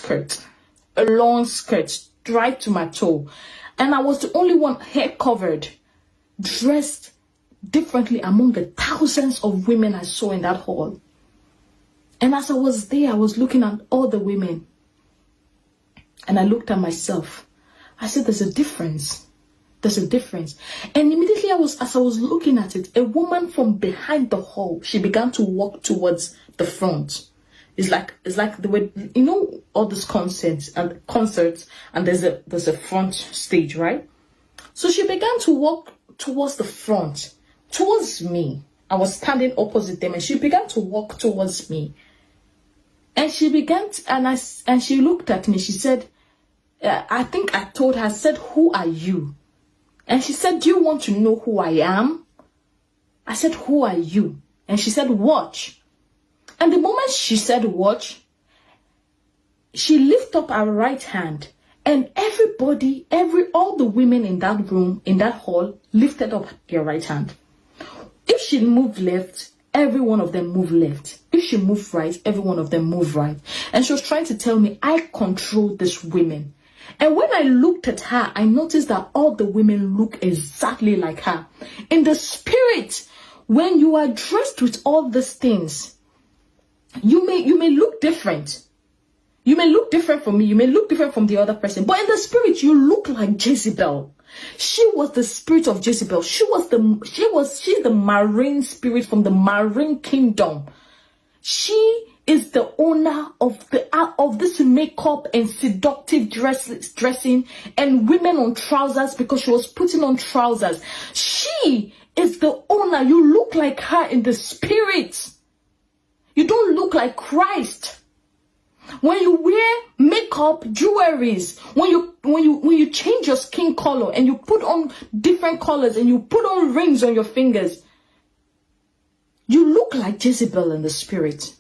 skirt, a long skirt, right to my toe. And I was the only one hair covered, dressed differently among the thousands of women I saw in that hall. And as I was there, I was looking at all the women. And I looked at myself. I said, there's a difference. There's a difference. And immediately as I was looking at it, a woman from behind the hall, she began to walk towards the front. It's like the way, you know, all these concerts and there's a front stage, right? So she began to walk towards the front, towards me. I was standing opposite them, and she began to walk towards me. And she began and she looked at me. She said, I think I told her, I said, who are you? And she said, do you want to know who I am? I said, who are you? And she said, watch. And the moment she said watch, she lifted up her right hand, and all the women in that room, in that hall, lifted up their right hand. If she moved left, every one of them moved left. If she moved right, every one of them moved right. And she was trying to tell me, I control these women. And when I looked at her, I noticed that all the women look exactly like her. In the spirit, when you are dressed with all these things, you may look different. You may look different from me. You may look different from the other person. But in the spirit, you look like Jezebel. She was the spirit of Jezebel. She's the marine spirit from the marine kingdom. She is the owner of this makeup and seductive dressing and women on trousers, because she was putting on trousers. She is the owner. You look like her in the spirit. You don't look like Christ. When you wear makeup, jewelries, when you change your skin color and you put on different colors and you put on rings on your fingers, you look like Jezebel in the spirit.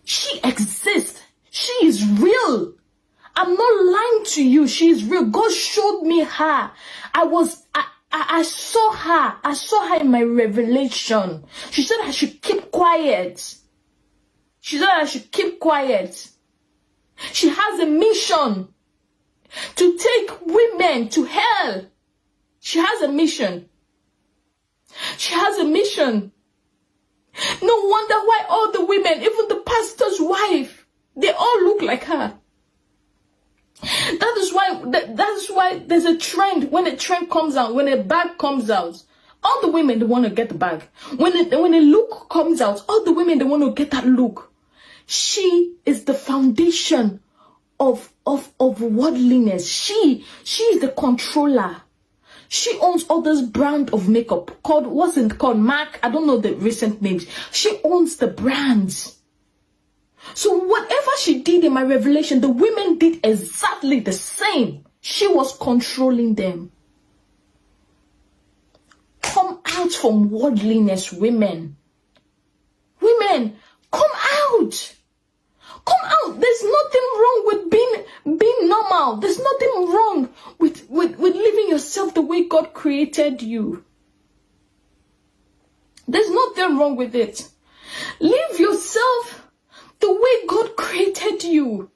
She exists. She is real. I'm not lying to you. She is real. God showed me her. I saw her. I saw her in my revelation. She said I should keep quiet. She said I should keep quiet. She has a mission to take women to hell. She has a mission. She has a mission. No wonder why all the women, even the pastor's wife, they all look like her. That is why there's a trend. When a trend comes out, when a bag comes out, all the women, they want to get the bag. When a look comes out, all the women, they want to get that look. She is the foundation of worldliness. She is the controller. She owns all this brand of makeup called, what's it called? MAC? I don't know the recent names. She owns the brands. So whatever she did in my revelation, the women did exactly the same. She was controlling them. Come out from worldliness, women. Women, come out. Come out. There's nothing wrong with being normal. There's nothing wrong with living yourself the way God created you. There's nothing wrong with it. Live yourself the way God created you.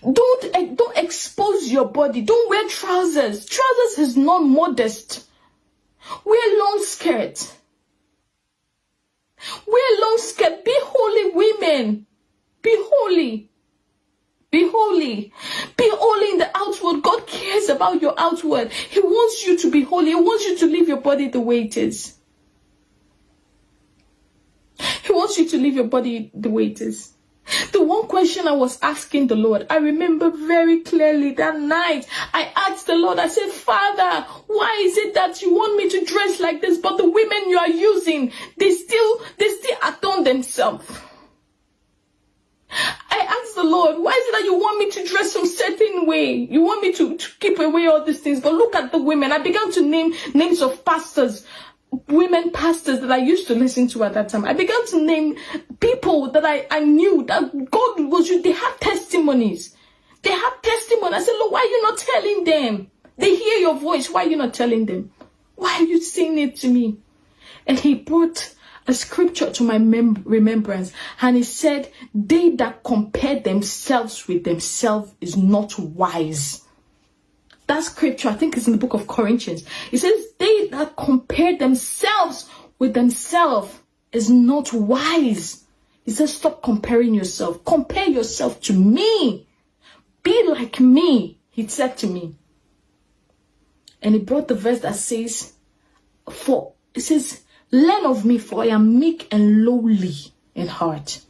Don't expose your body. Don't wear trousers. Trousers is not modest. Wear long skirt. Wear long skirt. Be holy, women. Be holy. Be holy. Be holy in the outward. God cares about your outward. He wants you to be holy. He wants you to leave your body the way it is. He wants you to leave your body the way it is. The one question I was asking the Lord, I remember very clearly that night, I asked the Lord, I said, Father, why is it that you want me to dress like this, but the women you are using, they still adorn themselves? I asked the Lord, why is it that you want me to dress some certain way? You want me to keep away all these things, but look at the women. I began to name names of pastors, women pastors that I used to listen to at that time. I began to name people that I knew that God was you. They have testimonies. They have testimony. I said, Lord, why are you not telling them? They hear your voice. Why are you not telling them? Why are you saying it to me? And he brought a scripture to my remembrance, and he said, they that compare themselves with themselves is not wise. That scripture, I think, is in the book of Corinthians. It says, they that compare themselves with themselves is not wise. He says, stop comparing yourself. Compare yourself to me. Be like me, he said to me. And he brought the verse that says, learn of me, for I am meek and lowly in heart.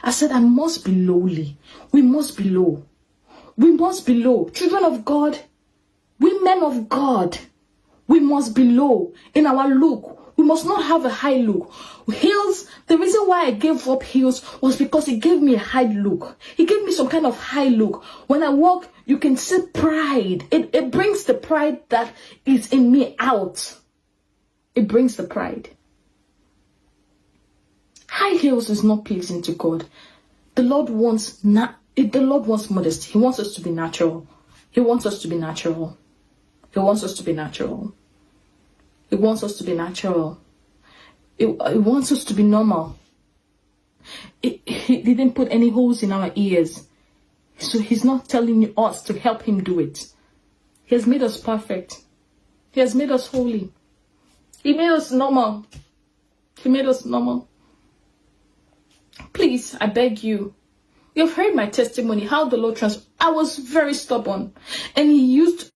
I said, I must be lowly. We must be low. We must be low. Children of God, we men of God, we must be low in our look. We must not have a high look. Heels, the reason why I gave up heels was because it gave me a high look. It gave me some kind of high look. When I walk, you can see pride. It brings the pride that is in me out. It brings the pride. High heels is not pleasing to God. The Lord wants modesty. He wants us to be natural. He wants us to be natural. He wants us to be natural. He wants us to be natural. He wants us to be normal. He didn't put any holes in our ears. So he's not telling us to help him do it. He has made us perfect. He has made us holy. He made us normal. He made us normal. Please, I beg you. You've heard my testimony, how the Lord I was very stubborn. And he used